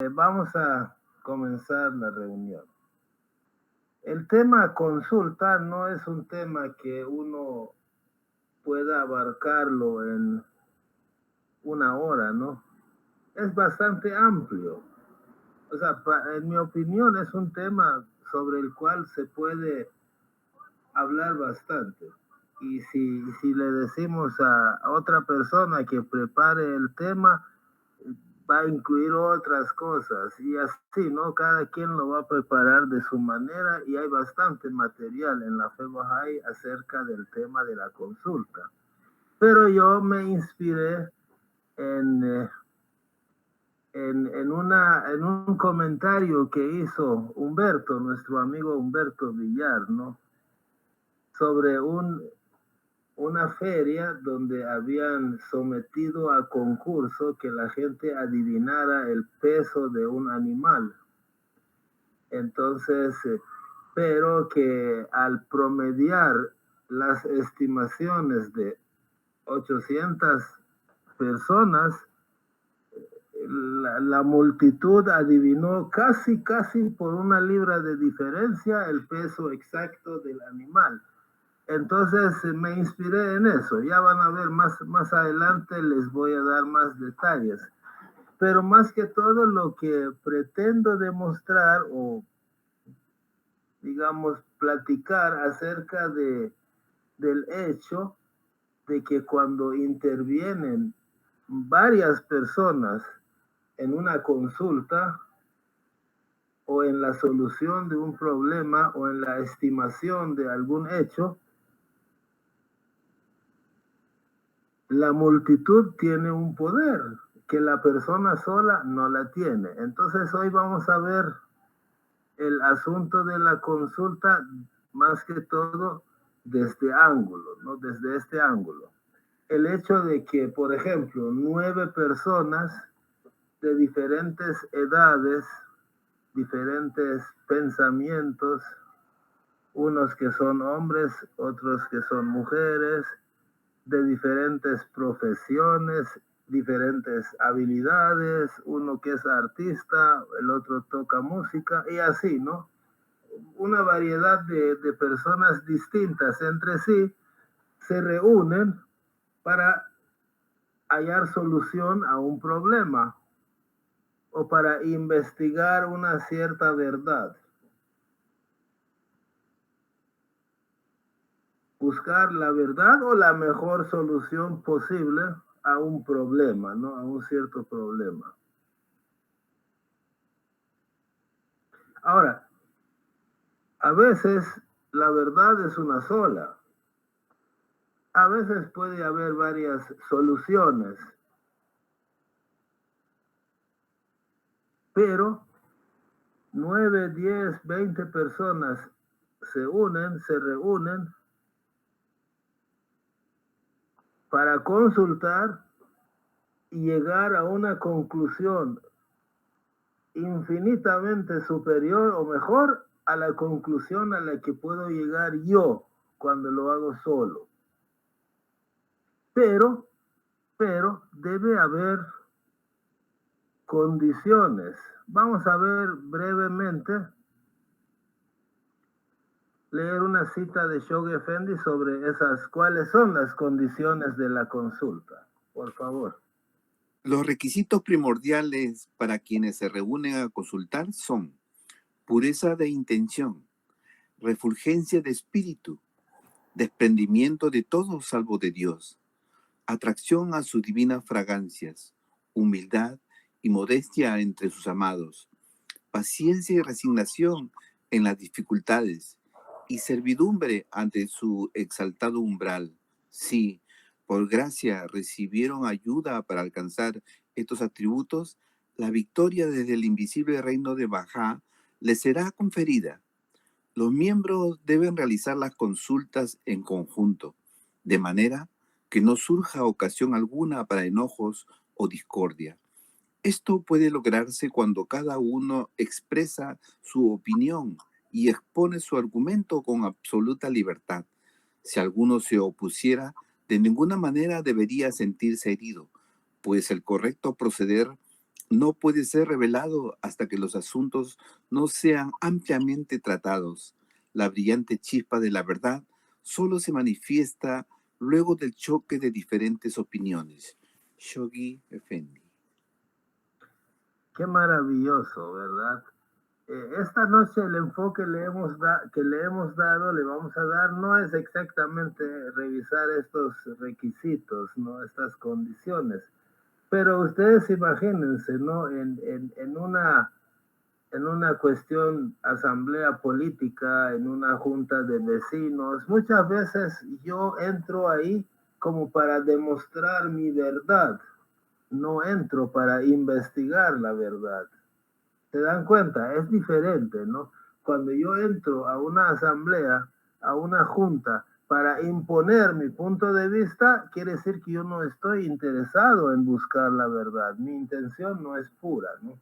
Vamos a comenzar la reunión. El tema consulta no es un tema que uno pueda abarcarlo en una hora, ¿no? Es bastante amplio. O sea, en mi opinión es un tema sobre el cual se puede hablar bastante. Y si le decimos a otra persona que prepare el tema, va a incluir otras cosas y así, ¿no? Cada quien lo va a preparar de su manera y hay bastante material en la Fe Bahá'í acerca del tema de la consulta. Pero yo me inspiré en, eh, en un comentario que hizo Humberto, nuestro amigo Humberto Villar, ¿no? Sobre una feria donde habían sometido a concurso que la gente adivinara el peso de un animal. Entonces, pero que al promediar las estimaciones de 800 personas, la multitud adivinó casi por una libra de diferencia el peso exacto del animal. Entonces me inspiré en eso. Ya van a ver más adelante, les voy a dar más detalles. Pero más que todo lo que pretendo demostrar o, digamos, platicar acerca del hecho de que cuando intervienen varias personas en una consulta o en la solución de un problema o en la estimación de algún hecho, la multitud tiene un poder que la persona sola no la tiene. Entonces hoy vamos a ver el asunto de la consulta más que todo desde ángulo, ¿no? Desde este ángulo. El hecho de que, por ejemplo, 9 personas de diferentes edades, diferentes pensamientos, unos que son hombres, otros que son mujeres, de diferentes profesiones, diferentes habilidades, uno que es artista, el otro toca música y así, ¿no? Una variedad de personas distintas entre sí se reúnen para hallar solución a un problema o para investigar una cierta verdad. Buscar la verdad o la mejor solución posible a un problema, ¿no? A un cierto problema. Ahora, a veces la verdad es una sola. A veces puede haber varias soluciones, pero 9, 10, 20 personas se reúnen para consultar y llegar a una conclusión infinitamente superior o mejor a la conclusión a la que puedo llegar yo cuando lo hago solo. Pero, pero debe haber condiciones. Vamos a ver brevemente, leer una cita de Shoghi Effendi sobre cuáles son las condiciones de la consulta. Por favor. Los requisitos primordiales para quienes se reúnen a consultar son pureza de intención, refulgencia de espíritu, desprendimiento de todo salvo de Dios, atracción a sus divinas fragancias, humildad y modestia entre sus amados, paciencia y resignación en las dificultades y servidumbre ante su exaltado umbral. Si, por gracia, recibieron ayuda para alcanzar estos atributos, la victoria desde el invisible reino de Bajá les será conferida. Los miembros deben realizar las consultas en conjunto, de manera que no surja ocasión alguna para enojos o discordia. Esto puede lograrse cuando cada uno expresa su opinión y expone su argumento con absoluta libertad. Si alguno se opusiera, de ninguna manera debería sentirse herido, pues el correcto proceder no puede ser revelado hasta que los asuntos no sean ampliamente tratados. La brillante chispa de la verdad solo se manifiesta luego del choque de diferentes opiniones. Shoghi Effendi. Qué maravilloso, ¿verdad? Esta noche el enfoque que le hemos dado, le vamos a dar, no es exactamente revisar estos requisitos, ¿no? Estas condiciones. Pero ustedes imagínense, ¿no? En una cuestión, asamblea política, en una junta de vecinos, muchas veces yo entro ahí como para demostrar mi verdad, no entro para investigar la verdad. ¿Se dan cuenta? Es diferente, ¿no? Cuando yo entro a una asamblea, a una junta, para imponer mi punto de vista, quiere decir que yo no estoy interesado en buscar la verdad. Mi intención no es pura, ¿no?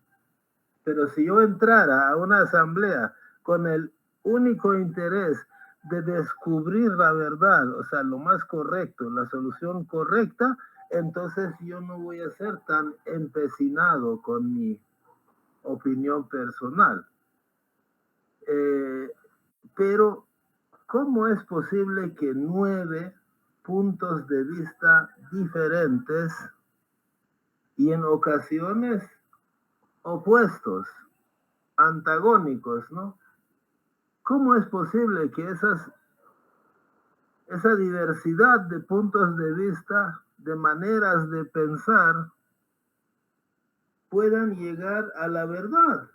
Pero si yo entrara a una asamblea con el único interés de descubrir la verdad, o sea, lo más correcto, la solución correcta, entonces yo no voy a ser tan empecinado con mi opinión personal. Pero, ¿cómo es posible que 9 puntos de vista diferentes y en ocasiones opuestos, antagónicos, ¿no? ¿Cómo es posible que esa diversidad de puntos de vista, de maneras de pensar, puedan llegar a la verdad?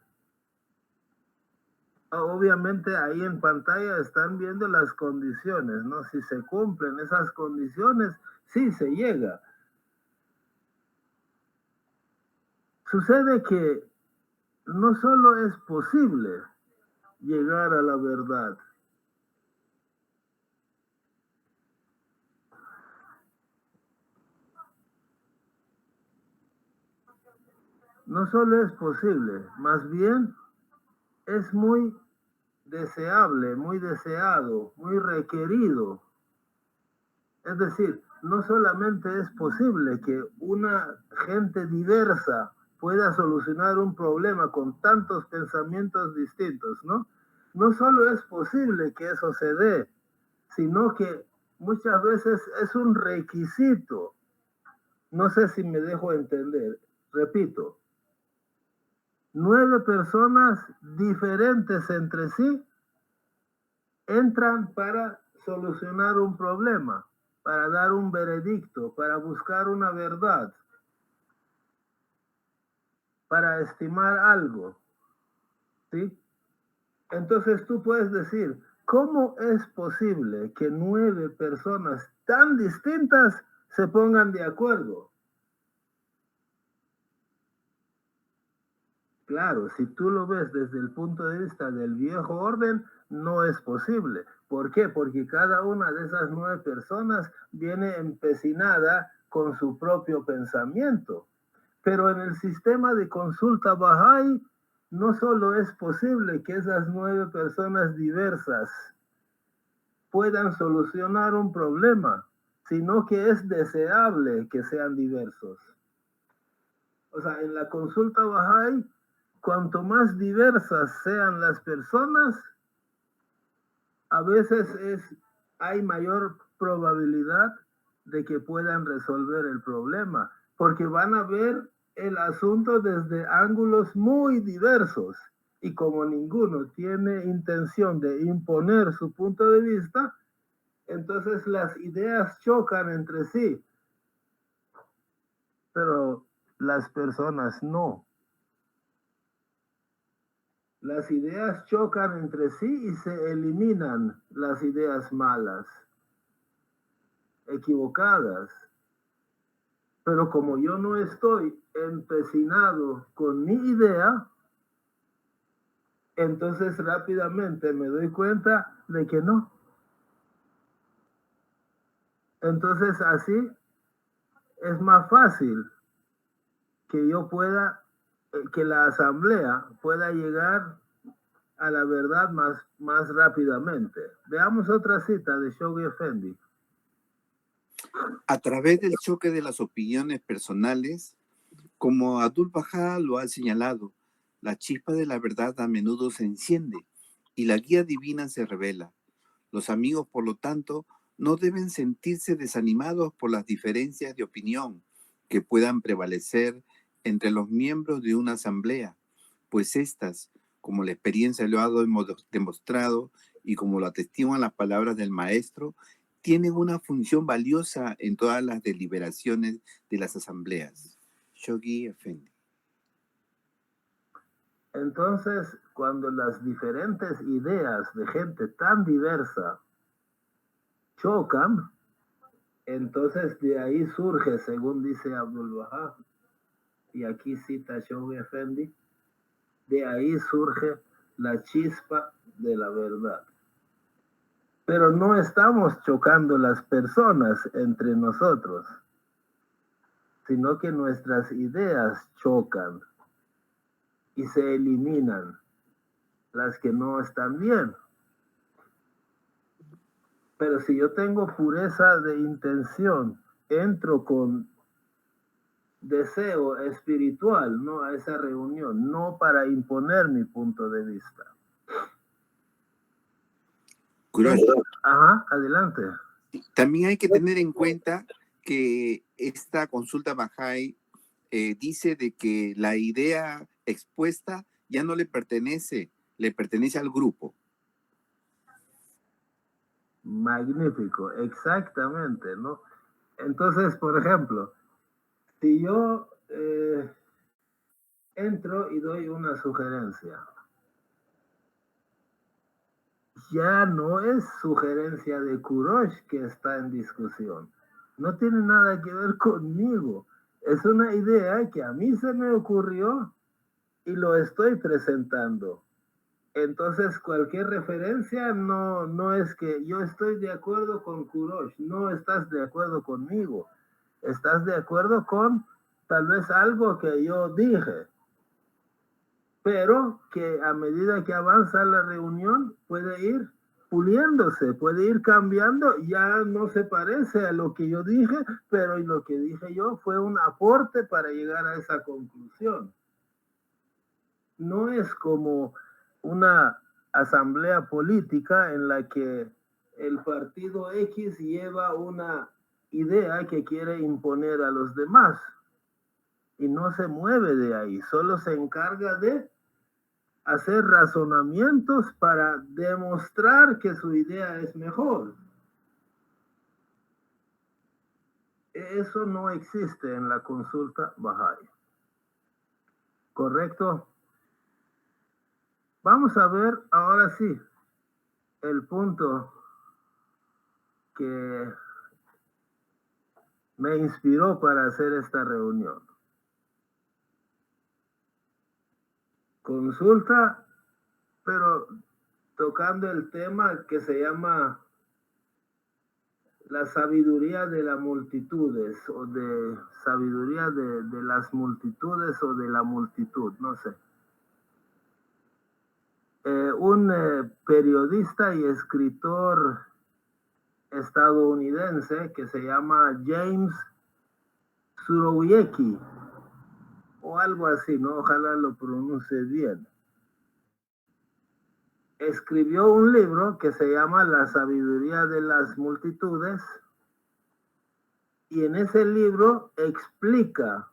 Obviamente ahí en pantalla están viendo las condiciones, ¿no? Si se cumplen esas condiciones, sí se llega. Sucede que no solo es posible llegar a la verdad, no solo es posible, más bien es muy deseable, muy deseado, muy requerido. Es decir, no solamente es posible que una gente diversa pueda solucionar un problema con tantos pensamientos distintos, ¿no? No solo es posible que eso se dé, sino que muchas veces es un requisito. No sé si me dejo entender. Repito, 9 personas diferentes entre sí entran para solucionar un problema, para dar un veredicto, para buscar una verdad, para estimar algo, ¿sí? Entonces tú puedes decir, ¿cómo es posible que 9 personas tan distintas se pongan de acuerdo? Claro, si tú lo ves desde el punto de vista del viejo orden, no es posible. ¿Por qué? Porque cada una de esas 9 personas viene empecinada con su propio pensamiento. Pero en el sistema de consulta Bahá'í, no solo es posible que esas 9 personas diversas puedan solucionar un problema, sino que es deseable que sean diversos. O sea, en la consulta Bahá'í, cuanto más diversas sean las personas, a veces hay mayor probabilidad de que puedan resolver el problema, porque van a ver el asunto desde ángulos muy diversos. Y como ninguno tiene intención de imponer su punto de vista, entonces las ideas chocan entre sí, pero las personas no. Las ideas chocan entre sí y se eliminan las ideas malas, equivocadas. Pero como yo no estoy empecinado con mi idea, entonces rápidamente me doy cuenta de que no. Entonces así es más fácil que yo pueda, que la asamblea pueda llegar a la verdad más rápidamente. Veamos otra cita de Shoghi Effendi. A través del choque de las opiniones personales, Como Abdu'l-Bahá lo ha señalado, la chispa de la verdad a menudo se enciende y la guía divina se revela. Los amigos, por lo tanto, no deben sentirse desanimados por las diferencias de opinión que puedan prevalecer entre los miembros de una asamblea, pues éstas, como la experiencia lo ha demostrado y como lo atestiguan las palabras del maestro, tienen una función valiosa en todas las deliberaciones de las asambleas. Shoghi Effendi. Entonces, cuando las diferentes ideas de gente tan diversa chocan, entonces de ahí surge, según dice Abdu'l-Bahá, y aquí cita Shoghi Effendi, de ahí surge la chispa de la verdad. Pero no estamos chocando las personas entre nosotros, sino que nuestras ideas chocan y se eliminan las que no están bien. Pero si yo tengo pureza de intención, entro con deseo espiritual, ¿no?, a esa reunión, no para imponer mi punto de vista. Ajá, adelante. También hay que tener en cuenta que esta consulta Bahá'í dice de que la idea expuesta ya no le pertenece al grupo. Magnífico, exactamente, ¿no? Entonces, por ejemplo, si yo entro y doy una sugerencia, ya no es sugerencia de Kurosh que está en discusión. No tiene nada que ver conmigo. Es una idea que a mí se me ocurrió y lo estoy presentando. Entonces, cualquier referencia no es que yo estoy de acuerdo con Kurosh. No estás de acuerdo conmigo. Estás de acuerdo con tal vez algo que yo dije, pero que a medida que avanza la reunión puede ir puliéndose, puede ir cambiando, ya no se parece a lo que yo dije, pero lo que dije yo fue un aporte para llegar a esa conclusión. No es como una asamblea política en la que el partido X lleva una idea que quiere imponer a los demás y no se mueve de ahí, solo se encarga de hacer razonamientos para demostrar que su idea es mejor. Eso no existe en la consulta Bahá'í. ¿Correcto? Vamos a ver ahora sí el punto que me inspiró para hacer esta reunión. Consulta, pero tocando el tema que se llama la sabiduría de las multitudes, o de sabiduría de las multitudes, o de la multitud, no sé. Un periodista y escritor estadounidense que se llama James Surowiecki, o algo así, ¿no? Ojalá lo pronuncie bien. Escribió un libro que se llama La sabiduría de las multitudes, y en ese libro explica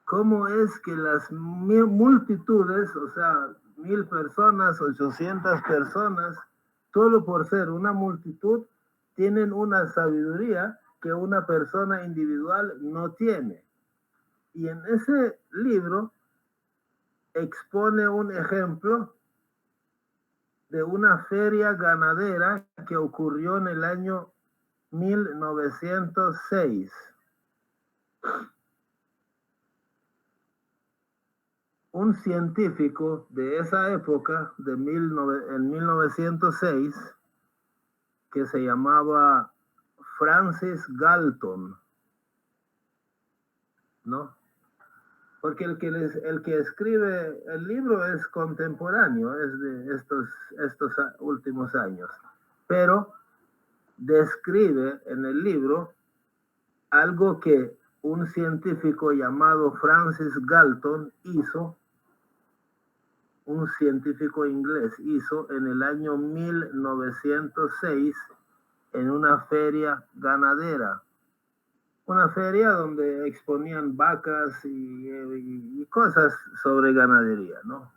cómo es que las multitudes, o sea, 1000 personas, 800 personas, solo por ser una multitud, tienen una sabiduría que una persona individual no tiene. Y en ese libro expone un ejemplo de una feria ganadera que ocurrió en el año 1906. Un científico de esa época, en 1906, que se llamaba Francis Galton, ¿no? Porque el que escribe el libro es contemporáneo, es de estos últimos años, pero describe en el libro algo que un científico llamado Francis Galton un científico inglés hizo en el año 1906 en una feria ganadera. Una feria donde exponían vacas y cosas sobre ganadería, ¿no?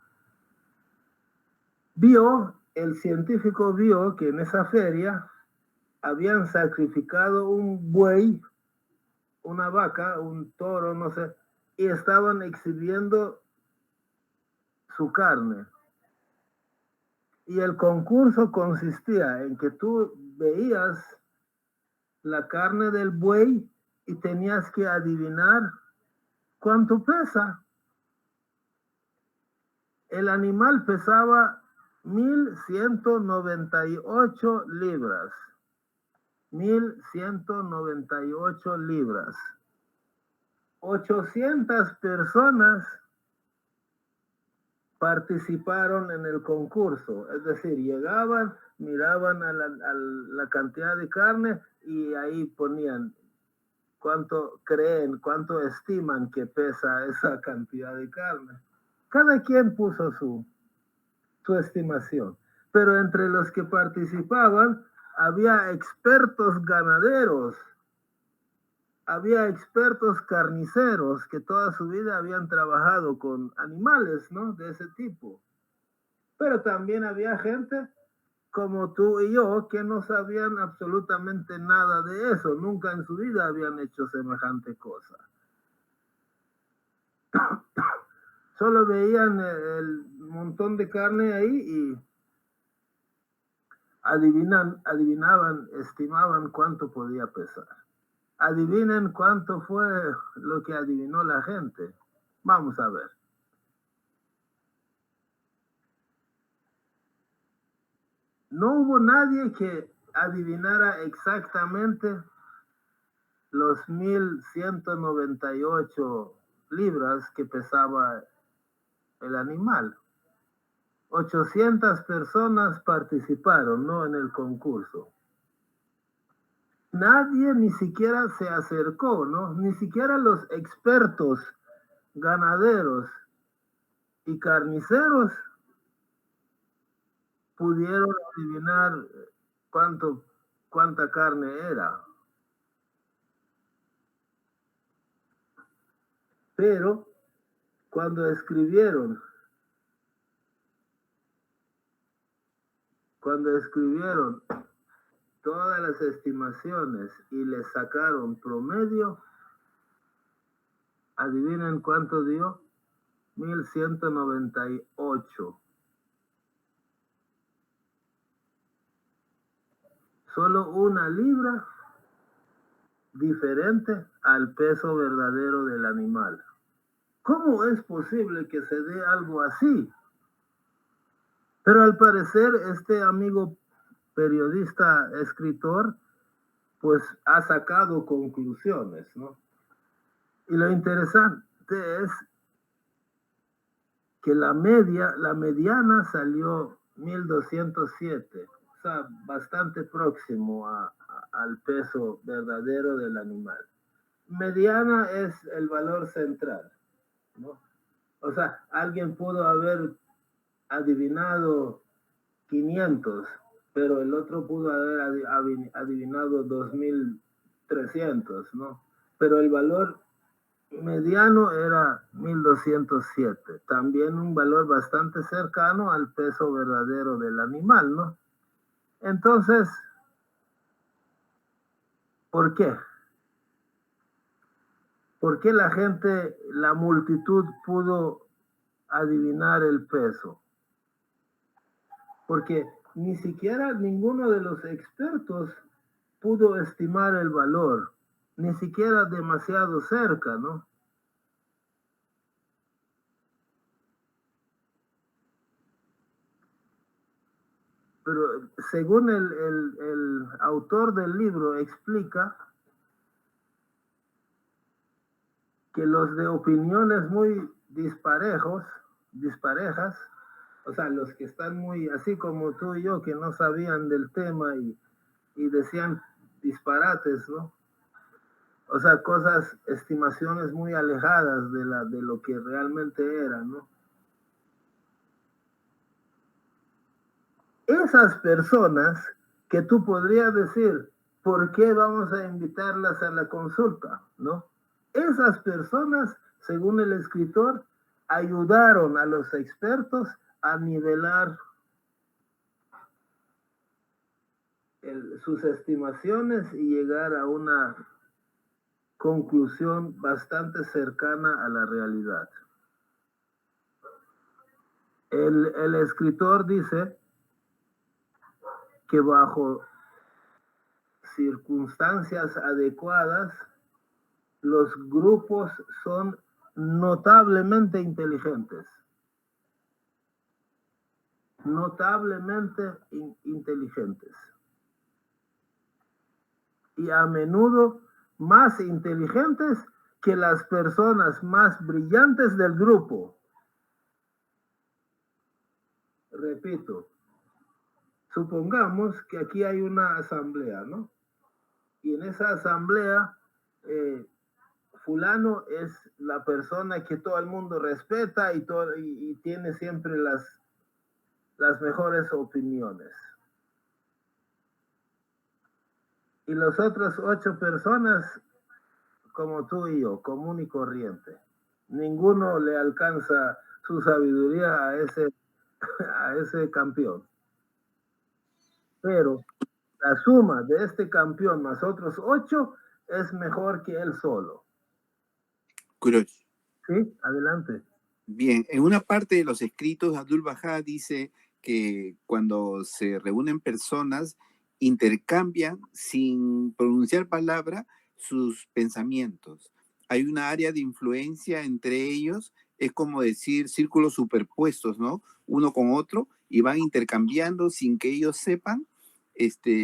El científico vio que en esa feria habían sacrificado un buey, una vaca, un toro, no sé, y estaban exhibiendo su carne. Y el concurso consistía en que tú veías la carne del buey y tenías que adivinar cuánto pesa. El animal pesaba 1,198 libras. 1,198 libras. 800 personas participaron en el concurso, es decir, llegaban, miraban a la cantidad de carne y ahí ponían cuánto creen, cuánto estiman que pesa esa cantidad de carne. Cada quien puso su estimación, pero entre los que participaban había expertos ganaderos, había expertos carniceros que toda su vida habían trabajado con animales, ¿no? De ese tipo. Pero también había gente como tú y yo que no sabían absolutamente nada de eso. Nunca en su vida habían hecho semejante cosa. Solo veían el montón de carne ahí y adivinaban, estimaban cuánto podía pesar. Adivinen cuánto fue lo que adivinó la gente. Vamos a ver. No hubo nadie que adivinara exactamente los 1,198 libras que pesaba el animal. 800 personas participaron, ¿no? En el concurso. Nadie ni siquiera se acercó, ¿no? Ni siquiera los expertos ganaderos y carniceros pudieron adivinar cuánta carne era. Pero cuando escribieron todas las estimaciones y le sacaron promedio, adivinen cuánto dio, 1,198. Solo una libra diferente al peso verdadero del animal. ¿Cómo es posible que se dé algo así? Pero al parecer este amigo periodista, escritor, pues ha sacado conclusiones, ¿no? Y lo interesante es que la mediana salió 1,207, o sea, bastante próximo al peso verdadero del animal. Mediana es el valor central, ¿no? O sea, alguien pudo haber adivinado 500, pero el otro pudo haber adivinado 2,300, ¿no? Pero el valor mediano era 1,207, también un valor bastante cercano al peso verdadero del animal, ¿no? Entonces, ¿por qué? ¿Por qué la multitud pudo adivinar el peso? Porque ni siquiera ninguno de los expertos pudo estimar el valor, ni siquiera demasiado cerca, ¿no? Pero según el autor del libro explica que los de opiniones muy disparejas, o sea, los que están muy así como tú y yo, que no sabían del tema y decían disparates, ¿no? O sea, cosas, estimaciones muy alejadas de lo que realmente era, ¿no? Esas personas que tú podrías decir, ¿por qué vamos a invitarlas a la consulta? ¿No? Esas personas, según el escritor, ayudaron a los expertos a nivelar sus estimaciones y llegar a una conclusión bastante cercana a la realidad. El escritor dice que bajo circunstancias adecuadas, los grupos son notablemente inteligentes. Notablemente inteligentes. Y a menudo más inteligentes que las personas más brillantes del grupo. Repito, supongamos que aquí hay una asamblea, ¿no? Y en esa asamblea, fulano es la persona que todo el mundo respeta y tiene siempre las mejores opiniones. Y las otras 8 personas, como tú y yo, común y corriente. Ninguno le alcanza su sabiduría a ese campeón. Pero la suma de este campeón más otros 8 es mejor que él solo. Cruz. Sí, adelante. Bien, en una parte de los escritos, Abdu'l-Bahá dice que cuando se reúnen personas, intercambian sin pronunciar palabra sus pensamientos. Hay una área de influencia entre ellos, es como decir círculos superpuestos, ¿no? Uno con otro, y van intercambiando sin que ellos sepan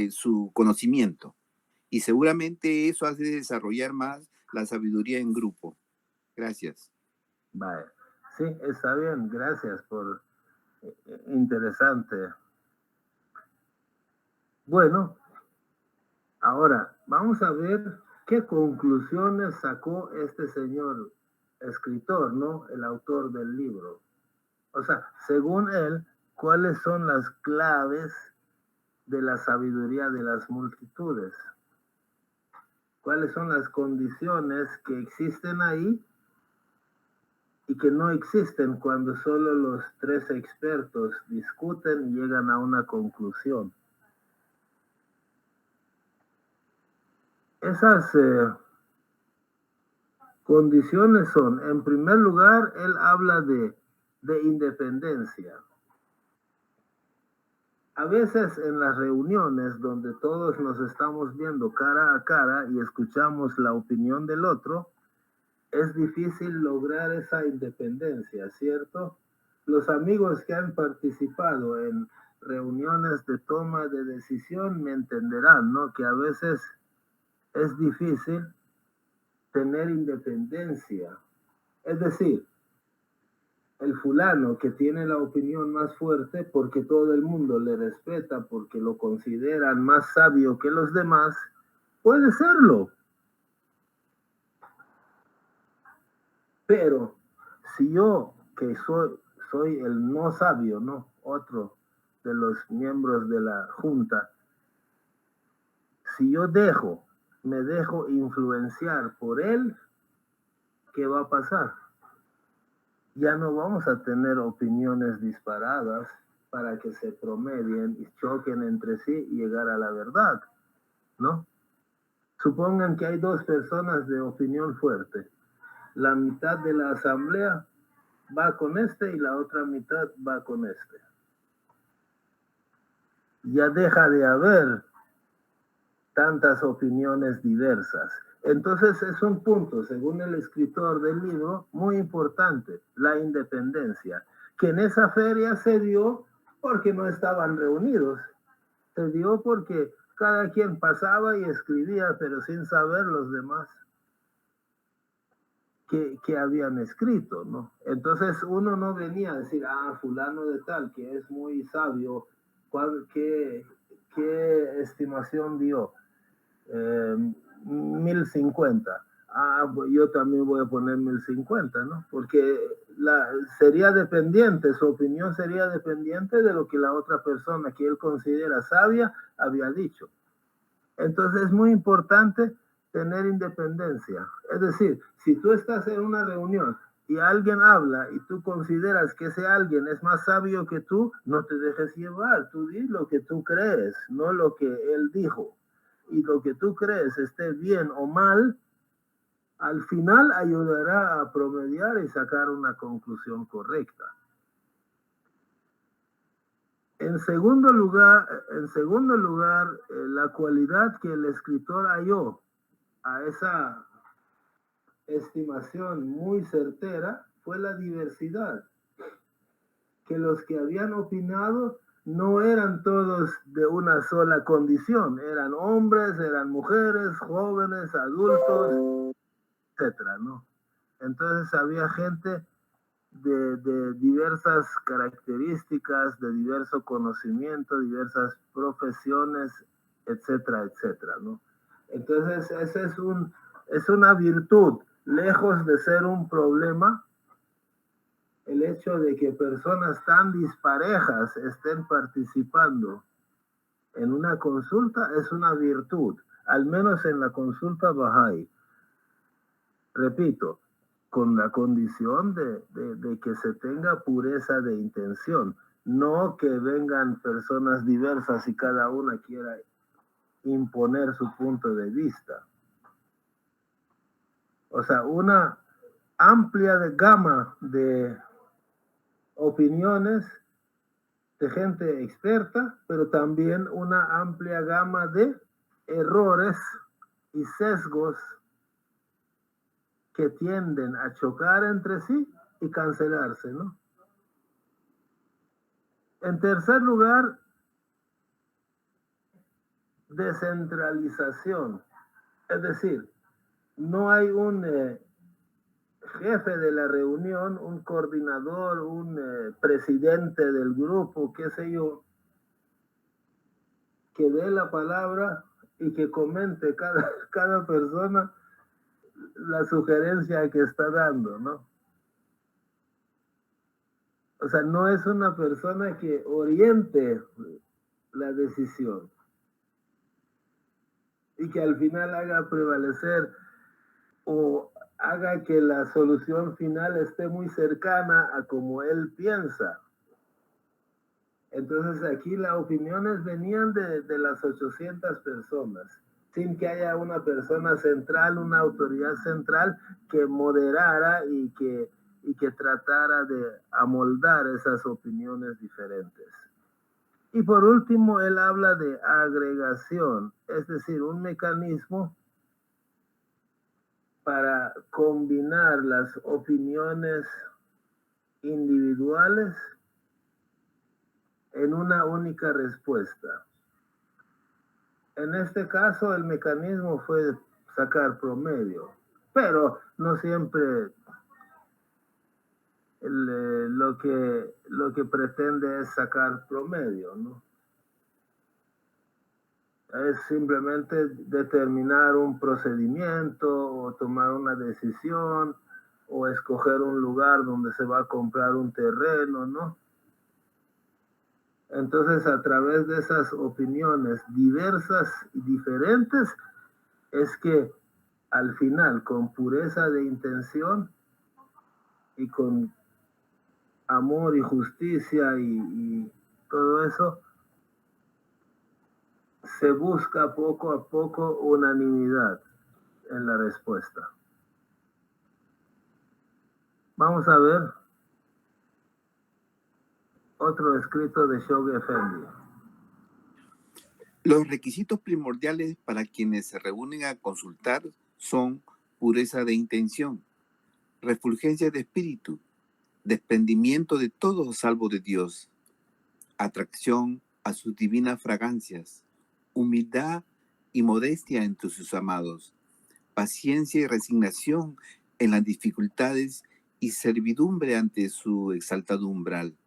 su conocimiento. Y seguramente eso hace desarrollar más la sabiduría en grupo. Gracias. Vale. Sí, está bien, gracias por interesante. Bueno, ahora vamos a ver qué conclusiones sacó este señor escritor, ¿no? El autor del libro. O sea, según él, ¿cuáles son las claves de la sabiduría de las multitudes? ¿Cuáles son las condiciones que existen ahí y que no existen cuando solo los 3 expertos discuten y llegan a una conclusión? Esas condiciones son, en primer lugar, él habla de independencia. A veces en las reuniones donde todos nos estamos viendo cara a cara y escuchamos la opinión del otro, es difícil lograr esa independencia, ¿cierto? Los amigos que han participado en reuniones de toma de decisión me entenderán, ¿no? Que a veces es difícil tener independencia. Es decir, el fulano que tiene la opinión más fuerte porque todo el mundo le respeta, porque lo consideran más sabio que los demás, puede serlo. Pero si yo, que soy el no sabio, ¿no? Otro de los miembros de la junta, si yo me dejo influenciar por él, ¿qué va a pasar? Ya no vamos a tener opiniones disparadas para que se promedien y choquen entre sí y llegar a la verdad, ¿no? Supongan que hay 2 personas de opinión fuerte. La mitad de la asamblea va con este y la otra mitad va con este. Ya deja de haber tantas opiniones diversas. Entonces es un punto, según el escritor del libro, muy importante, la independencia, que en esa feria se dio porque no estaban reunidos, se dio porque cada quien pasaba y escribía, pero sin saber los demás que habían escrito, ¿no? Entonces uno no venía a decir, fulano de tal, que es muy sabio, ¿qué estimación dio? 1050. Pues yo también voy a poner 1050, ¿no? Porque sería dependiente, su opinión sería dependiente de lo que la otra persona que él considera sabia había dicho. Entonces es muy importante tener independencia. Es decir, si tú estás en una reunión y alguien habla y tú consideras que ese alguien es más sabio que tú, no te dejes llevar. Tú di lo que tú crees, no lo que él dijo. Y lo que tú crees esté bien o mal, al final ayudará a promediar y sacar una conclusión correcta. En segundo lugar, la cualidad que el escritor halló a esa estimación muy certera fue la diversidad. Que los que habían opinado no eran todos de una sola condición, eran hombres, eran mujeres, jóvenes, adultos, etcétera, ¿no? Entonces había gente de diversas características, de diverso conocimiento, diversas profesiones, etcétera, etcétera, ¿no? Entonces, ese es una virtud, lejos de ser un problema, el hecho de que personas tan disparejas estén participando en una consulta es una virtud, al menos en la consulta Bahá'í. Repito, con la condición de que se tenga pureza de intención, no que vengan personas diversas y cada una quiera imponer su punto de vista. O sea, una amplia gama de opiniones de gente experta, pero también una amplia gama de errores y sesgos que tienden a chocar entre sí y cancelarse, ¿no? En tercer lugar, descentralización. Es decir, no hay un jefe de la reunión, un coordinador, un presidente del grupo, qué sé yo, que dé la palabra y que comente cada persona la sugerencia que está dando, ¿no? O sea, no es una persona que oriente la decisión y que al final haga prevalecer o haga que la solución final esté muy cercana a como él piensa. Entonces aquí las opiniones venían de las 800 personas, sin que haya una persona central, una autoridad central que moderara y que tratara de amoldar esas opiniones diferentes. Y por último, él habla de agregación, es decir, un mecanismo para combinar las opiniones individuales en una única respuesta. En este caso, el mecanismo fue sacar promedio, pero no siempre lo que pretende es sacar promedio, ¿no? Es simplemente determinar un procedimiento o tomar una decisión o escoger un lugar donde se va a comprar un terreno, ¿no? Entonces, a través de esas opiniones diversas y diferentes, es que al final, con pureza de intención y con amor y justicia y todo eso, se busca poco a poco unanimidad en la respuesta. Vamos a ver otro escrito de Shoghi Effendi. Los requisitos primordiales para quienes se reúnen a consultar son pureza de intención, refulgencia de espíritu, desprendimiento de todo salvo de Dios, atracción a sus divinas fragancias, humildad y modestia entre sus amados, paciencia y resignación en las dificultades y servidumbre ante su exaltado umbral.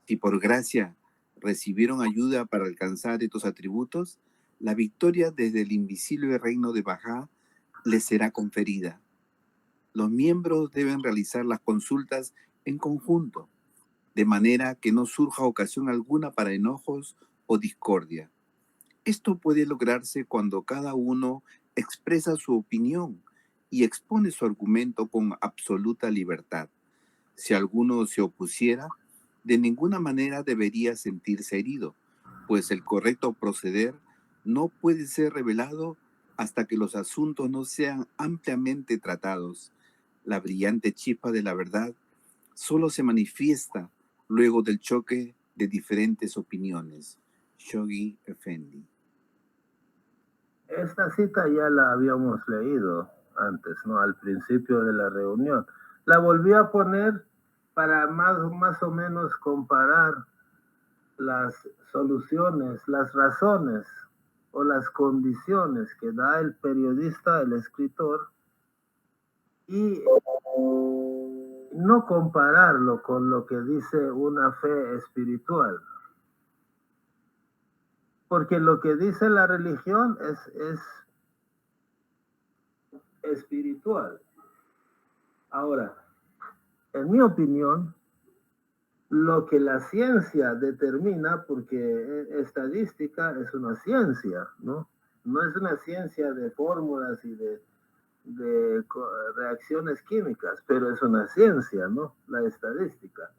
Si por gracia recibieron ayuda para alcanzar estos atributos, La victoria desde el invisible reino de Bajá les será conferida. Los miembros deben realizar las consultas en conjunto, de manera que no surja ocasión alguna para enojos o discordia. Esto puede lograrse cuando cada uno expresa su opinión y expone su argumento con absoluta libertad. Si alguno se opusiera, de ninguna manera debería sentirse herido, pues el correcto proceder no puede ser revelado hasta que los asuntos no sean ampliamente tratados. La brillante chispa de la verdad solo se manifiesta luego del choque de diferentes opiniones. Shoghi Effendi. Esta cita ya la habíamos leído antes, ¿no? Al principio de la reunión. La volví a poner para más o menos comparar las soluciones, las razones o las condiciones que da el periodista, el escritor, y no compararlo con lo que dice una fe espiritual. Porque lo que dice la religión es espiritual. Ahora, en mi opinión, lo que la ciencia determina, porque estadística es una ciencia, ¿no? No es una ciencia de fórmulas y de reacciones químicas, pero es una ciencia, ¿no? La estadística.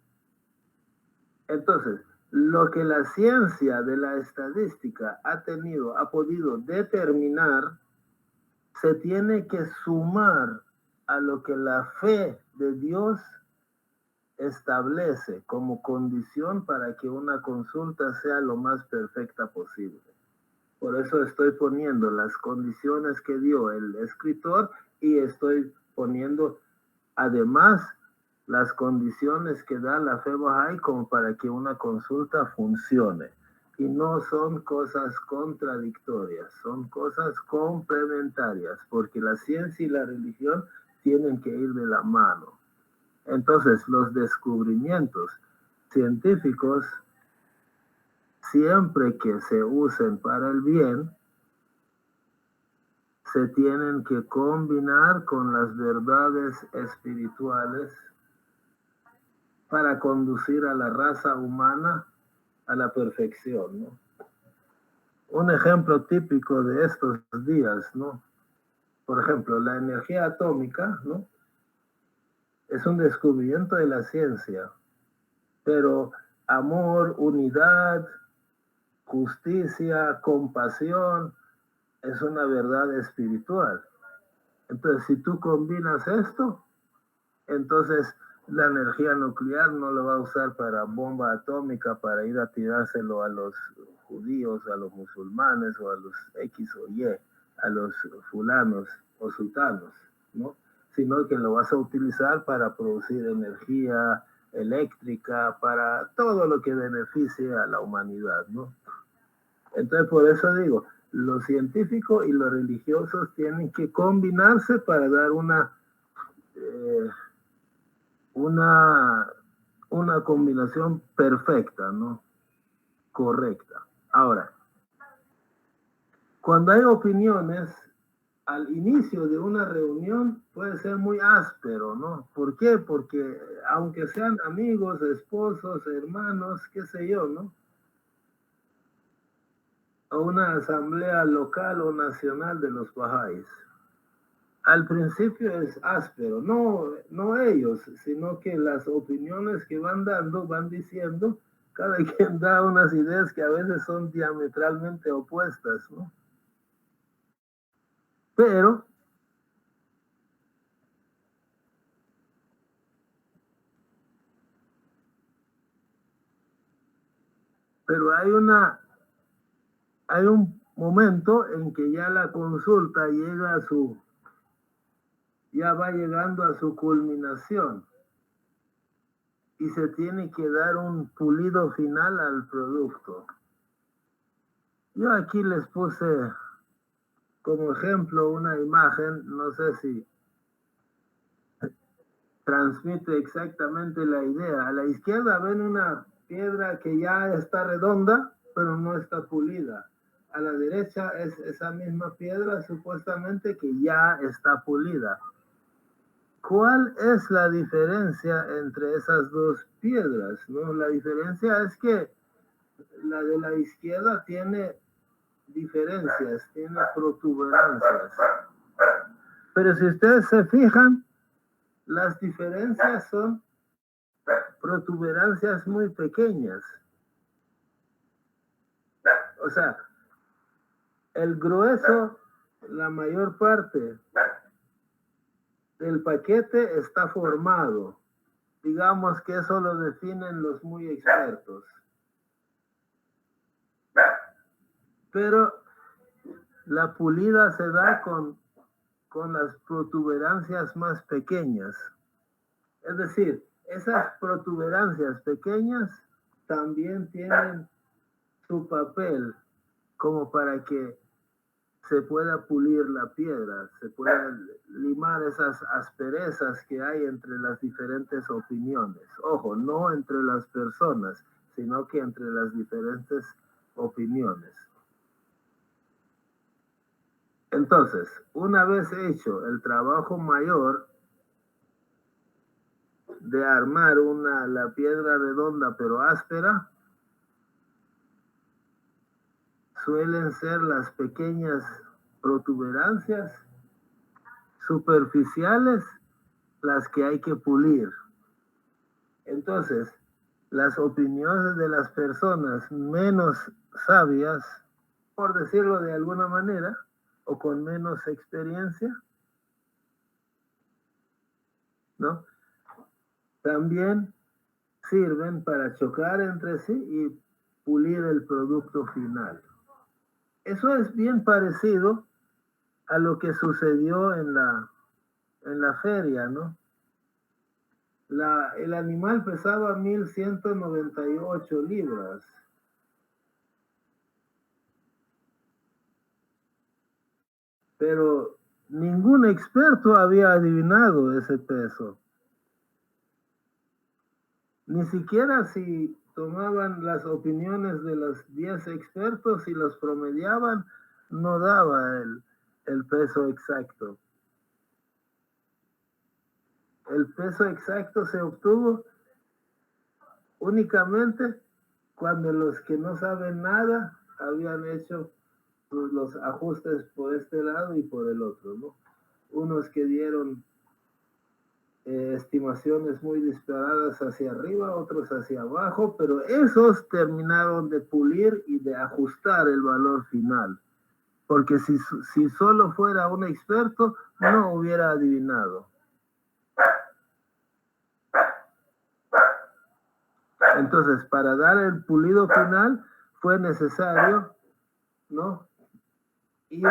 Entonces, lo que la ciencia de la estadística ha podido determinar, se tiene que sumar a lo que la fe de Dios establece como condición para que una consulta sea lo más perfecta posible. Por eso estoy poniendo las condiciones que dio el escritor y estoy poniendo además las condiciones que da la fe Bahá'í como para que una consulta funcione. Y no son cosas contradictorias, son cosas complementarias, porque la ciencia y la religión tienen que ir de la mano. Entonces, los descubrimientos científicos, siempre que se usen para el bien, se tienen que combinar con las verdades espirituales para conducir a la raza humana a la perfección, ¿no? Un ejemplo típico de estos días, ¿no? Por ejemplo, la energía atómica, ¿no? Es un descubrimiento de la ciencia, pero amor, unidad, justicia, compasión, es una verdad espiritual. Entonces, si tú combinas esto, entonces la energía nuclear no lo va a usar para bomba atómica, para ir a tirárselo a los judíos, a los musulmanes, o a los X o Y, a los fulanos o sultanos, ¿no? Sino que lo vas a utilizar para producir energía eléctrica, para todo lo que beneficie a la humanidad, ¿no? Entonces, por eso digo, lo científico y lo religioso tienen que combinarse para dar una combinación perfecta, ¿no? Correcta. Ahora, cuando hay opiniones, al inicio de una reunión puede ser muy áspero, ¿no? ¿Por qué? Porque aunque sean amigos, esposos, hermanos, qué sé yo, ¿no? O una asamblea local o nacional de los Bahá'ís. Al principio es áspero, no ellos, sino que las opiniones que van dando, van diciendo, cada quien da unas ideas que a veces son diametralmente opuestas, ¿no? Pero hay un momento en que ya la consulta ya va llegando a su culminación y se tiene que dar un pulido final al producto. Yo aquí les puse como ejemplo una imagen, no sé si transmite exactamente la idea. A la izquierda ven una piedra que ya está redonda, pero no está pulida. a la derecha es esa misma piedra supuestamente que ya está pulida. ¿Cuál es la diferencia entre esas dos piedras? ¿No? La diferencia es que la de la izquierda tiene diferencias, tiene protuberancias. Pero si ustedes se fijan, las diferencias son protuberancias muy pequeñas. O sea, el grueso, la mayor parte del paquete está formado. Digamos que eso lo definen los muy expertos. Pero la pulida se da con las protuberancias más pequeñas. Es decir, esas protuberancias pequeñas también tienen su papel como para que se pueda pulir la piedra, se pueda limar esas asperezas que hay entre las diferentes opiniones. Ojo, no entre las personas, sino que entre las diferentes opiniones. Entonces, una vez hecho el trabajo mayor de armar la piedra redonda pero áspera, suelen ser las pequeñas protuberancias superficiales las que hay que pulir. Entonces, las opiniones de las personas menos sabias, por decirlo de alguna manera, o con menos experiencia, ¿no? También sirven para chocar entre sí y pulir el producto final. Eso es bien parecido a lo que sucedió en la feria, ¿no? El animal pesaba 1198 libras. Pero ningún experto había adivinado ese peso. Ni siquiera si tomaban las opiniones de los 10 expertos y los promediaban, no daba el peso exacto. El peso exacto se obtuvo únicamente cuando los que no saben nada habían hecho los ajustes por este lado y por el otro, ¿no? Unos que dieron estimaciones muy disparadas hacia arriba, otros hacia abajo, pero esos terminaron de pulir y de ajustar el valor final, porque si solo fuera un experto, no hubiera adivinado. Entonces, para dar el pulido final, fue necesario, ¿no?, ir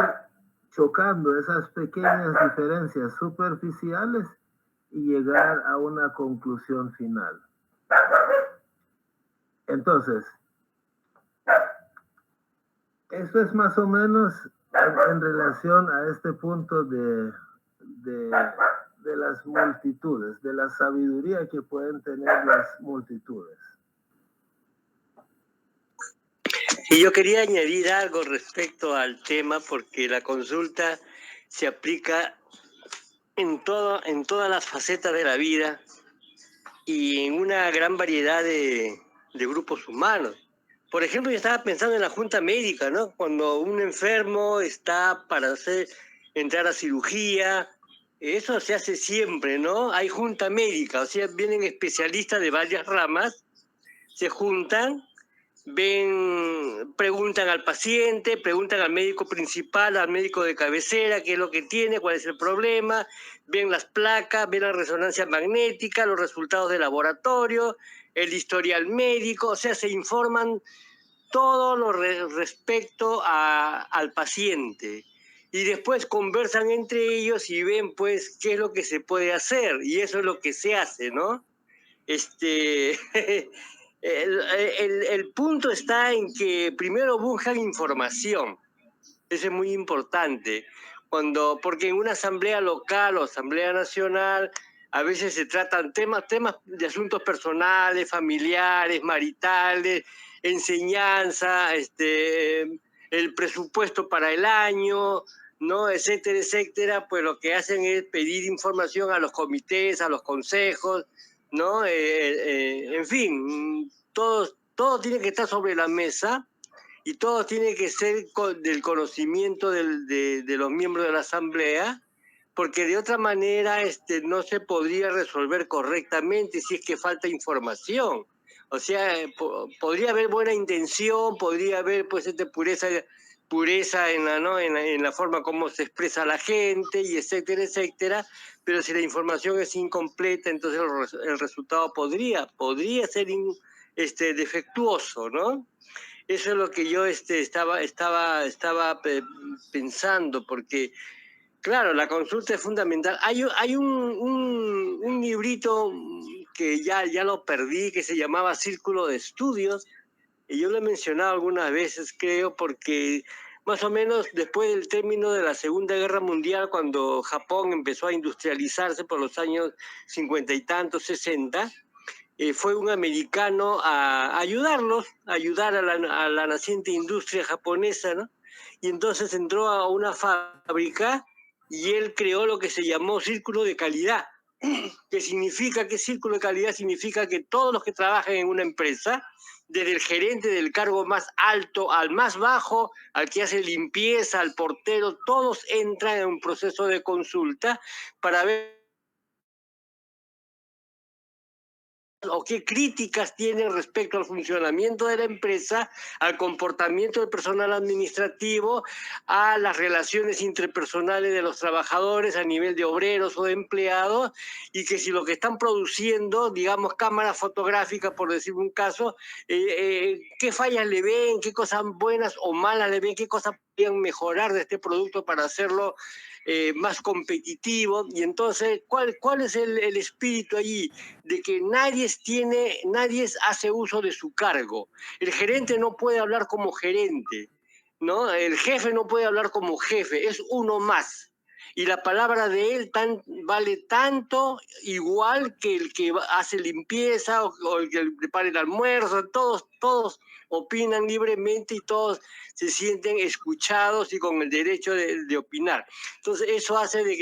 chocando esas pequeñas diferencias superficiales y llegar a una conclusión final. Entonces, esto es más o menos en relación a este punto de las multitudes, de la sabiduría que pueden tener las multitudes. Y yo quería añadir algo respecto al tema, porque la consulta se aplica en todas las facetas de la vida y en una gran variedad de grupos humanos. Por ejemplo, yo estaba pensando en la junta médica, ¿no? Cuando un enfermo está para entrar a cirugía, eso se hace siempre, ¿no? Hay junta médica, o sea, vienen especialistas de varias ramas, se juntan, preguntan al paciente, preguntan al médico principal, al médico de cabecera, qué es lo que tiene, cuál es el problema, ven las placas, ven la resonancia magnética, los resultados de laboratorio, el historial médico, o sea, se informan todo lo respecto al paciente. Y después conversan entre ellos y ven, pues, qué es lo que se puede hacer. Y eso es lo que se hace, ¿no? El punto está en que primero buscan información. Eso es muy importante. Porque en una asamblea local o asamblea nacional a veces se tratan temas de asuntos personales, familiares, maritales, enseñanza, el presupuesto para el año, ¿no? Etcétera, etcétera, pues lo que hacen es pedir información a los comités, a los consejos, ¿no? En fin, todo tiene que estar sobre la mesa y todo tiene que ser del conocimiento de los miembros de la Asamblea, porque de otra manera no se podría resolver correctamente si es que falta información. O sea, podría haber buena intención, podría haber pues pureza en la, ¿no? en la forma como se expresa la gente, y etcétera, etcétera, pero si la información es incompleta, entonces el resultado podría ser defectuoso, ¿no? Eso es lo que yo estaba pensando, porque claro, la consulta es fundamental. Hay un librito que ya lo perdí, que se llamaba Círculo de Estudios, y yo lo he mencionado algunas veces, creo, porque más o menos después del término de la Segunda Guerra Mundial, cuando Japón empezó a industrializarse por los años 50 y tantos, 60, fue un americano a ayudarlos, a ayudar a la naciente industria japonesa, ¿no? Y entonces entró a una fábrica y él creó lo que se llamó círculo de calidad. ¿Qué significa? ¿Qué círculo de calidad? Significa que todos los que trabajan en una empresa, desde el gerente del cargo más alto al más bajo, al que hace limpieza, al portero, todos entran en un proceso de consulta para ver o qué críticas tienen respecto al funcionamiento de la empresa, al comportamiento del personal administrativo, a las relaciones interpersonales de los trabajadores a nivel de obreros o de empleados, y que si lo que están produciendo, digamos, cámaras fotográficas, por decir un caso, qué fallas le ven, qué cosas buenas o malas le ven, qué cosas podrían mejorar de este producto para hacerlo más competitivo. Y entonces, ¿cuál es el espíritu allí? De que nadie hace uso de su cargo. El gerente no puede hablar como gerente, ¿no? El jefe no puede hablar como jefe, es uno más. Y la palabra de él vale tanto igual que el que hace limpieza o el que prepara el almuerzo. Todos opinan libremente y todos se sienten escuchados y con el derecho de opinar. Entonces eso hace de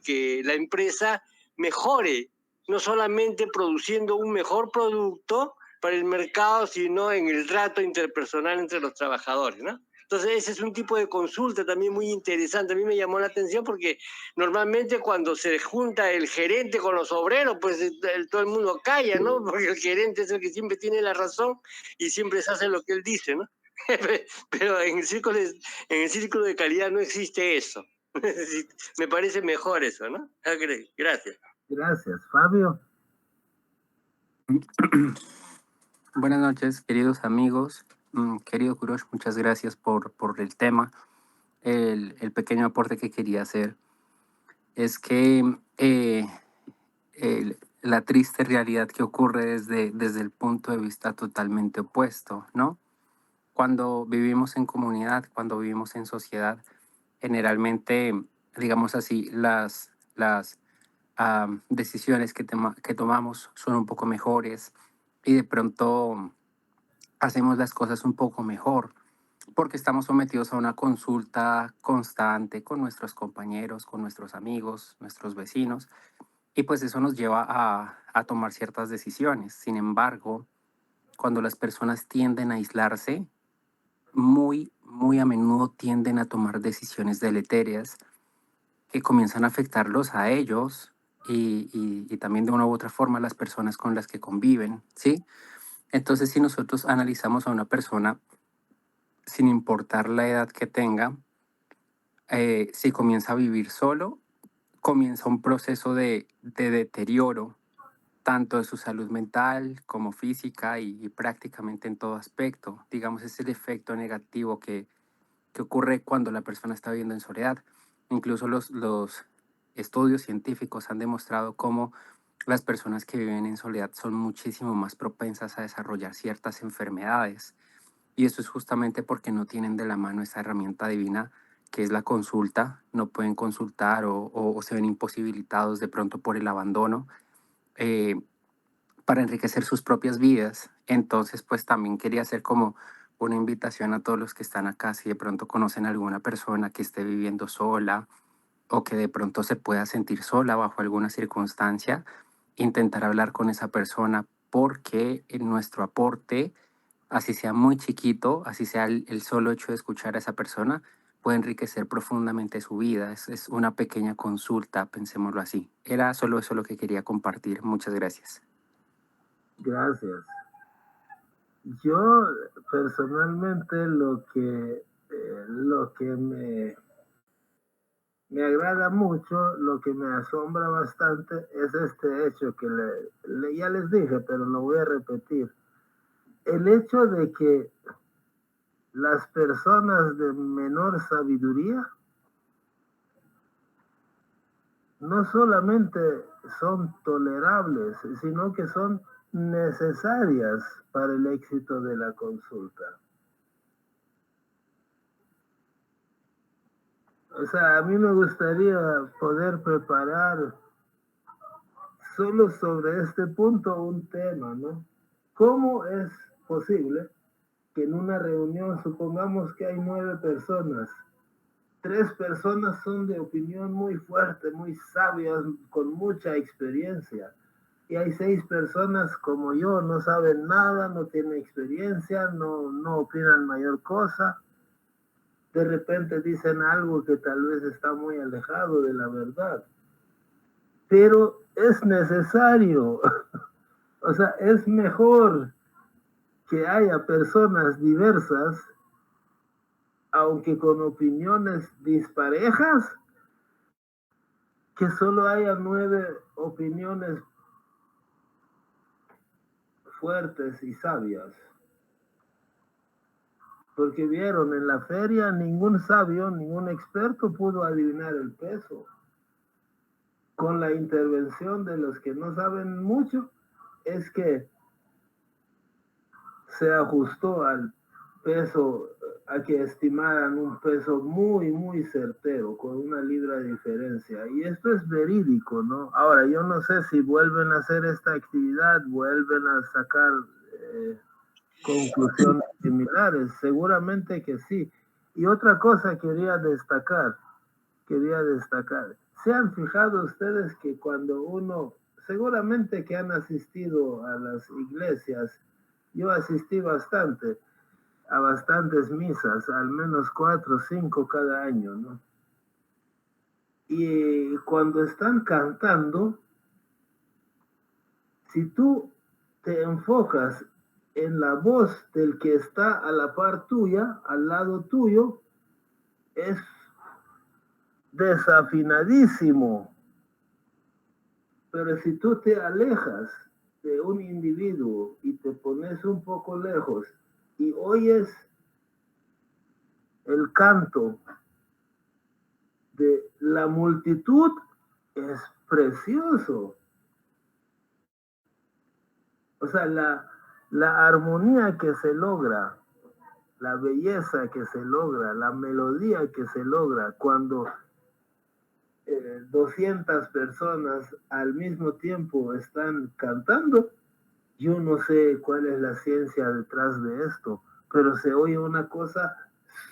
que la empresa mejore, no solamente produciendo un mejor producto para el mercado, sino en el trato interpersonal entre los trabajadores, ¿no? Entonces ese es un tipo de consulta también muy interesante. A mí me llamó la atención porque normalmente cuando se junta el gerente con los obreros, pues todo el mundo calla, ¿no? Porque el gerente es el que siempre tiene la razón y siempre se hace lo que él dice, ¿no? Pero en el círculo de calidad no existe eso. Me parece mejor eso, ¿no? Gracias. Gracias, Fabio. Buenas noches, queridos amigos. Querido Kurosh, muchas gracias por el tema. El pequeño aporte que quería hacer es que la triste realidad que ocurre desde el punto de vista totalmente opuesto, ¿no? Cuando vivimos en comunidad, cuando vivimos en sociedad, generalmente, digamos así, las decisiones que tomamos son un poco mejores y de pronto hacemos las cosas un poco mejor porque estamos sometidos a una consulta constante con nuestros compañeros, con nuestros amigos, nuestros vecinos, y pues eso nos lleva a tomar ciertas decisiones. Sin embargo, cuando las personas tienden a aislarse, muy a menudo tienden a tomar decisiones deletéreas que comienzan a afectarlos a ellos y también de una u otra forma a las personas con las que conviven, ¿sí? Entonces, si nosotros analizamos a una persona, sin importar la edad que tenga, si comienza a vivir solo, comienza un proceso de deterioro, tanto de su salud mental como física y prácticamente en todo aspecto. Digamos, es el efecto negativo que ocurre cuando la persona está viviendo en soledad. Incluso los estudios científicos han demostrado cómo las personas que viven en soledad son muchísimo más propensas a desarrollar ciertas enfermedades. Y eso es justamente porque no tienen de la mano esa herramienta divina que es la consulta. No pueden consultar o se ven imposibilitados de pronto por el abandono para enriquecer sus propias vidas. Entonces, pues también quería hacer como una invitación a todos los que están acá, si de pronto conocen a alguna persona que esté viviendo sola o que de pronto se pueda sentir sola bajo alguna circunstancia, intentar hablar con esa persona porque en nuestro aporte, así sea muy chiquito, así sea el solo hecho de escuchar a esa persona, puede enriquecer profundamente su vida. Es una pequeña consulta, pensémoslo así. Era solo eso lo que quería compartir. Muchas gracias. Gracias. Yo personalmente lo que me agrada mucho, lo que me asombra bastante es este hecho que ya les dije, pero lo voy a repetir. El hecho de que las personas de menor sabiduría no solamente son tolerables, sino que son necesarias para el éxito de la consulta. O sea, a mí me gustaría poder preparar solo sobre este punto un tema, ¿no? ¿Cómo es posible que en una reunión, supongamos que hay 9 personas, 3 personas son de opinión muy fuerte, muy sabias, con mucha experiencia, y hay 6 personas como yo, no saben nada, no tienen experiencia, no opinan mayor cosa, de repente dicen algo que tal vez está muy alejado de la verdad, pero es necesario, o sea, es mejor que haya personas diversas, aunque con opiniones disparejas, que solo haya 9 opiniones fuertes y sabias. Porque vieron, en la feria ningún sabio, ningún experto pudo adivinar el peso. Con la intervención de los que no saben mucho, es que se ajustó al peso, a que estimaran un peso muy, muy certero, con 1 libra de diferencia. Y esto es verídico, ¿no? Ahora, yo no sé si vuelven a hacer esta actividad, vuelven a sacar conclusiones similares, seguramente que sí. Y otra cosa quería destacar. ¿Se han fijado ustedes que cuando uno, seguramente que han asistido a las iglesias, yo asistí bastante, a bastantes misas, al menos 4 o 5 cada año, ¿no? Y cuando están cantando, si tú te enfocas en la voz del que está a la par tuya, al lado tuyo, es desafinadísimo. Pero si tú te alejas de un individuo y te pones un poco lejos y oyes el canto de la multitud, es precioso. O sea, la armonía que se logra, la belleza que se logra, la melodía que se logra cuando 200 personas al mismo tiempo están cantando. Yo no sé cuál es la ciencia detrás de esto, pero se oye una cosa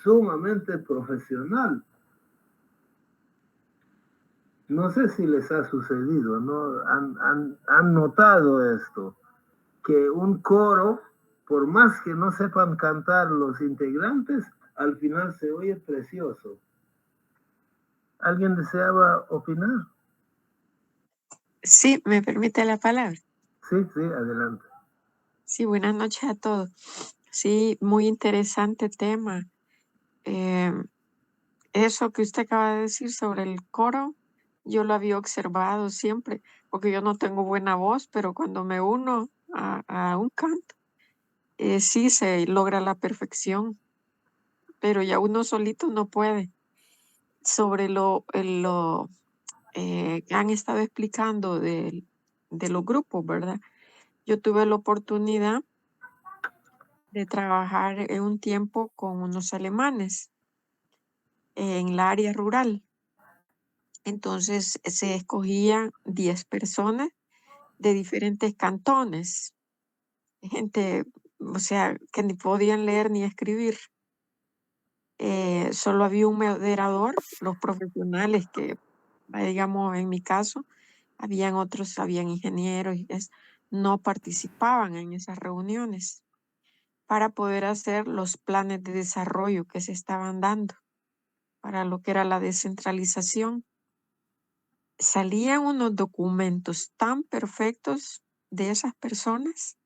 sumamente profesional. No sé si les ha sucedido, ¿no? Han notado esto, que un coro, por más que no sepan cantar los integrantes, al final se oye precioso. ¿Alguien deseaba opinar? Sí, me permite la palabra. Sí, adelante. Sí, buenas noches a todos. Sí, muy interesante tema. Eso que usted acaba de decir sobre el coro, yo lo había observado siempre, porque yo no tengo buena voz, pero cuando me uno a un canto, sí se logra la perfección, pero ya uno solito no puede. Sobre han estado explicando de los grupos, ¿verdad? Yo tuve la oportunidad de trabajar en un tiempo con unos alemanes en la área rural. Entonces se escogían 10 personas de diferentes cantones, gente o sea, que ni podían leer ni escribir. Solo había un moderador, los profesionales que, digamos, en mi caso, habían otros, habían ingenieros, no participaban en esas reuniones para poder hacer los planes de desarrollo que se estaban dando para lo que era la descentralización. Salían unos documentos tan perfectos de esas personas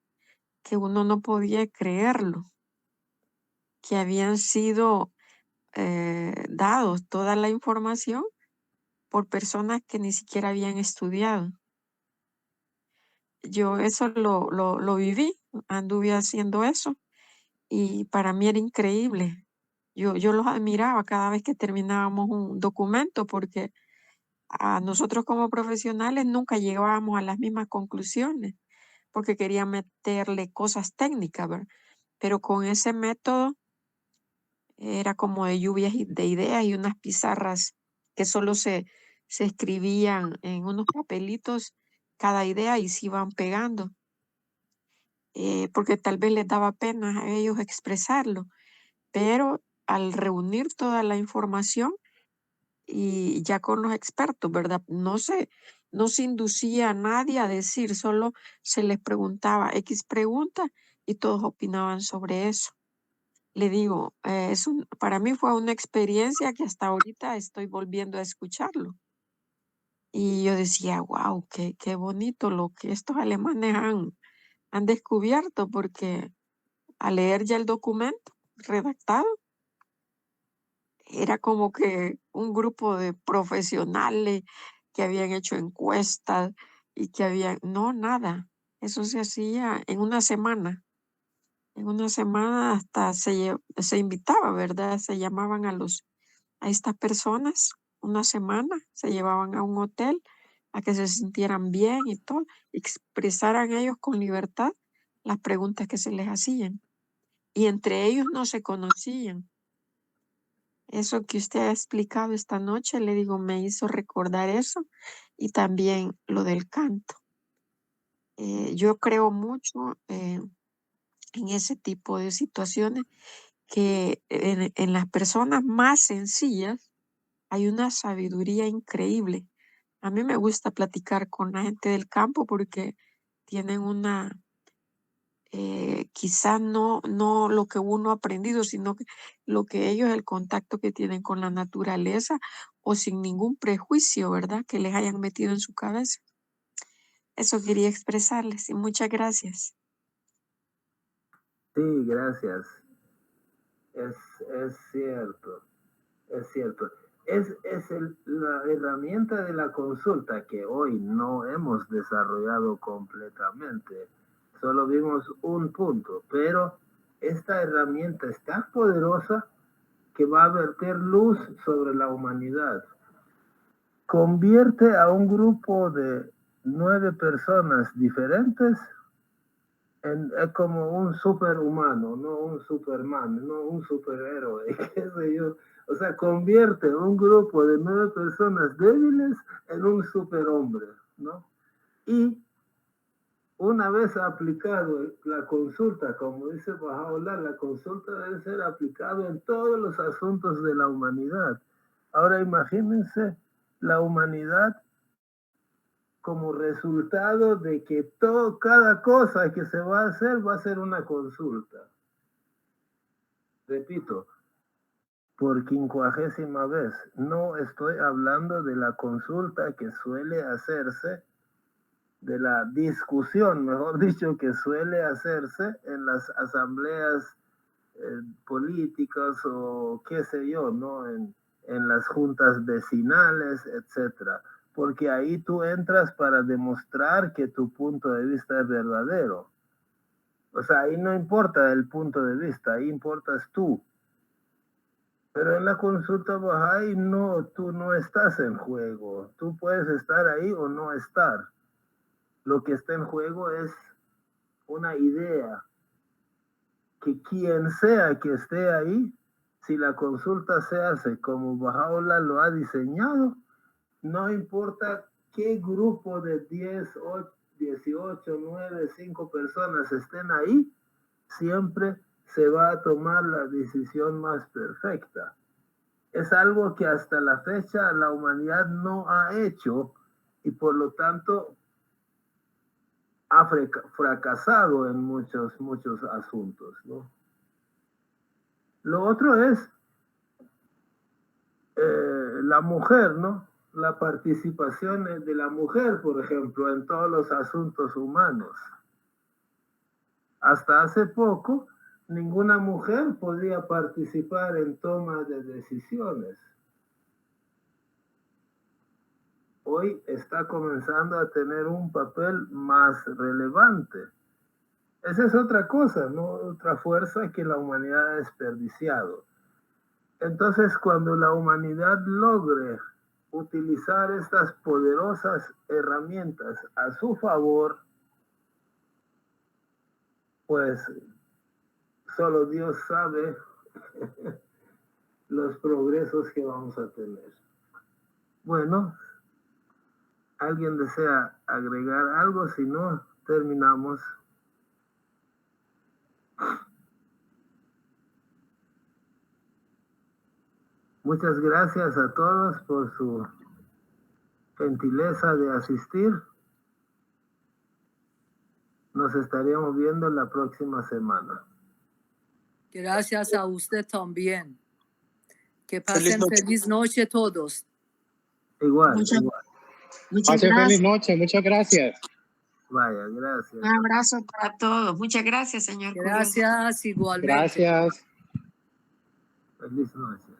que uno no podía creerlo, que habían sido dados toda la información por personas que ni siquiera habían estudiado. Yo eso lo viví, anduve haciendo eso y para mí era increíble. Yo los admiraba cada vez que terminábamos un documento porque a nosotros como profesionales nunca llegábamos a las mismas conclusiones porque querían meterle cosas técnicas, ¿verdad? Pero con ese método era como de lluvias de ideas y unas pizarras que solo se escribían en unos papelitos cada idea y se iban pegando, porque tal vez les daba pena a ellos expresarlo, pero al reunir toda la información y ya con los expertos, ¿verdad? No se inducía a nadie a decir, solo se les preguntaba X pregunta y todos opinaban sobre eso. Le digo, para mí fue una experiencia que hasta ahorita estoy volviendo a escucharlo. Y yo decía, wow, qué bonito lo que estos alemanes han descubierto, porque al leer ya el documento redactado, era como que un grupo de profesionales que habían hecho encuestas y que habían, no, nada. Eso se hacía en una semana. En una semana hasta se invitaba, ¿verdad? Se llamaban a estas personas una semana, se llevaban a un hotel a que se sintieran bien y todo, expresaran ellos con libertad las preguntas que se les hacían. Y entre ellos no se conocían. Eso que usted ha explicado esta noche, le digo, me hizo recordar eso y también lo del canto. Yo creo mucho en ese tipo de situaciones que en las personas más sencillas hay una sabiduría increíble. A mí me gusta platicar con la gente del campo porque tienen quizás no lo que uno ha aprendido, sino que lo que ellos, el contacto que tienen con la naturaleza o sin ningún prejuicio, ¿verdad? Que les hayan metido en su cabeza. Eso quería expresarles y muchas gracias. Sí, gracias. Es cierto, es cierto. La herramienta de la consulta que hoy no hemos desarrollado completamente. Solo vimos un punto, pero esta herramienta es tan poderosa que va a verter luz sobre la humanidad. Convierte a un grupo de 9 personas diferentes es como un superhumano, no un Superman, no un superhéroe, qué sé yo. O sea, convierte un grupo de 9 personas débiles en un superhombre, ¿no? Y una vez aplicado la consulta, como dice Bahá'u'lláh, la consulta debe ser aplicada en todos los asuntos de la humanidad. Ahora imagínense la humanidad como resultado de que cada cosa que se va a ser una consulta. Repito, por 50ª vez, no estoy hablando de la consulta que suele hacerse, de la discusión, mejor dicho, que suele hacerse en las asambleas políticas o qué sé yo, ¿no? En las juntas vecinales, etcétera. Porque ahí tú entras para demostrar que tu punto de vista es verdadero. O sea, ahí no importa el punto de vista, ahí importas tú. Pero en la consulta Bahá'í no, tú no estás en juego. Tú puedes estar ahí o no estar. Lo que está en juego es una idea que quien sea que esté ahí, si la consulta se hace como Bahá'u'lláh lo ha diseñado, no importa qué grupo de 10, 8, 18, 9, 5 personas estén ahí, siempre se va a tomar la decisión más perfecta. Es algo que hasta la fecha la humanidad no ha hecho y por lo tanto ha fracasado en muchos asuntos, ¿no? Lo otro es la mujer, ¿no? La participación de la mujer, por ejemplo, en todos los asuntos humanos. Hasta hace poco, ninguna mujer podía participar en toma de decisiones. Hoy está comenzando a tener un papel más relevante. Esa es otra cosa, ¿no? Otra fuerza que la humanidad ha desperdiciado. Entonces, cuando la humanidad logre utilizar estas poderosas herramientas a su favor, pues solo Dios sabe los progresos que vamos a tener. Bueno, ¿alguien desea agregar algo? Si no, terminamos. Muchas gracias a todos por su gentileza de asistir. Nos estaríamos viendo la próxima semana. Gracias a usted también. Que pasen feliz noche todos. Igual, Muchas Pase feliz gracias. noche, muchas gracias. Vaya, gracias. Un abrazo para todos. Muchas gracias, señor. Gracias igualmente. Gracias. Feliz noche.